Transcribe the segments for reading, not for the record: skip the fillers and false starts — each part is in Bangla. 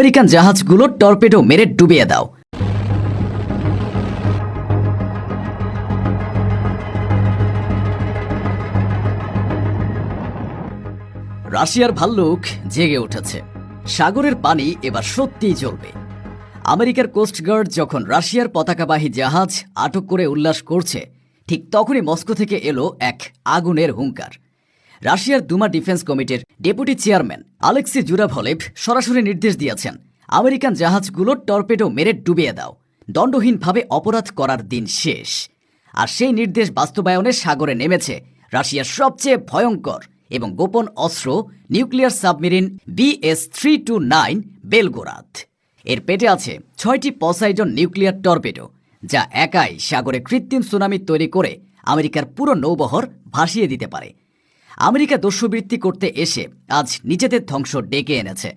আমেরিকান জাহাজগুলো টর্পেডো মেরে ডুবিয়ে দাও। রাশিয়ার ভাল্লুক জেগে উঠেছে। সাগরের পানি এবার সত্যিই জ্বলবে। আমেরিকার কোস্টগার্ড যখন রাশিয়ার পতাকাবাহী জাহাজ আটক করে উল্লাস করছে, ঠিক তখনই মস্কো থেকে এলো এক আগুনের হুঙ্কার। রাশিয়ার দুমা ডিফেন্স কমিটির ডেপুটি চেয়ারম্যান আলেক্সি জুরাভলেভ সরাসরি নির্দেশ দিয়েছেন, আমেরিকান জাহাজগুলো টর্পেডো মেরে ডুবিয়ে দাও। দণ্ডহীনভাবে অপরাধ করার দিন শেষ। আর সেই নির্দেশ বাস্তবায়নে সাগরে নেমেছে রাশিয়ার সবচেয়ে ভয়ঙ্কর এবং গোপন অস্ত্র নিউক্লিয়ার সাবমেরিন BS-329 বেলগোরাদ। এর পেটে আছে 6টি পসাইডন নিউক্লিয়ার টর্পেডো, যা একাই সাগরে কৃত্রিম সুনামি তৈরি করে আমেরিকার পুরো নৌবহর ভাসিয়ে দিতে পারে। আমেরিকা দস্যুবৃত্তি করতে এসে আজ নিজেদের ধ্বংস ডেকে এনেছে।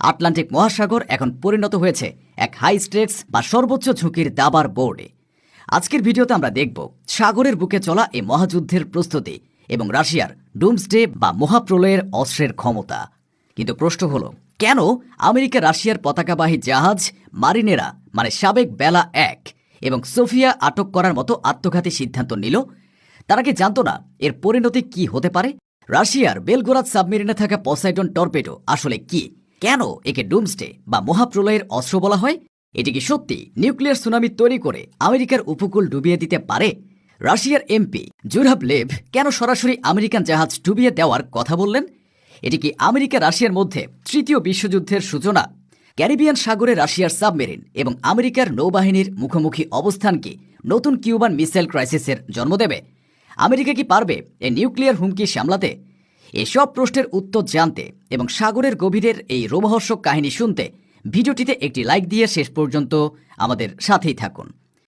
আটলান্টিক মহাসাগর এখন পরিণত হয়েছে এক হাই স্টেকস বা সর্বোচ্চ ঝুঁকির দাবার বোর্ডে। আজকের ভিডিওতে আমরা দেখব সাগরের বুকে চলা এই মহাযুদ্ধের প্রস্তুতি এবং রাশিয়ার ডুমসডে বা মহাপ্রলয়ের অস্ত্রের ক্ষমতা। কিন্তু প্রশ্ন হলো, কেন আমেরিকা রাশিয়ার পতাকাবাহী জাহাজ মারিনেরা মানে সাবেক বেলা 1 এবং সোফিয়া আটক করার মতো আত্মঘাতী সিদ্ধান্ত নিল? তারা কি জানতো না এর পরিণতি কি হতে পারে? রাশিয়ার বেলগোরাদ সাবমেরিনে থাকা পসাইডন টর্পেডো আসলে কি? কেন একে ডুমসডে বা মহাপ্রলয়ের অস্ত্র বলা হয়? এটি কি সত্যি নিউক্লিয়ার সুনামি তৈরি করে আমেরিকার উপকূল ডুবিয়ে দিতে পারে? রাশিয়ার এমপি জুরাভলেভ কেন সরাসরি আমেরিকান জাহাজ ডুবিয়ে দেওয়ার কথা বললেন? এটি কি আমেরিকা রাশিয়ার মধ্যে তৃতীয় বিশ্বযুদ্ধের সূচনা? ক্যারিবিয়ান সাগরে রাশিয়ার সাবমেরিন এবং আমেরিকার নৌবাহিনীর মুখোমুখি অবস্থান কি নতুন কিউবান মিসাইল ক্রাইসিসের জন্ম দেবে? আমেরিকা কি পারবে এই নিউক্লিয়ার হুমকি সামলাতে? এসব প্রশ্নের উত্তর জানতে এবং সাগরের গভীরের এই রোমহর্ষক কাহিনী শুনতে ভিডিওটিতে একটি লাইক দিয়ে শেষ পর্যন্ত আমাদের সাথেই থাকুন।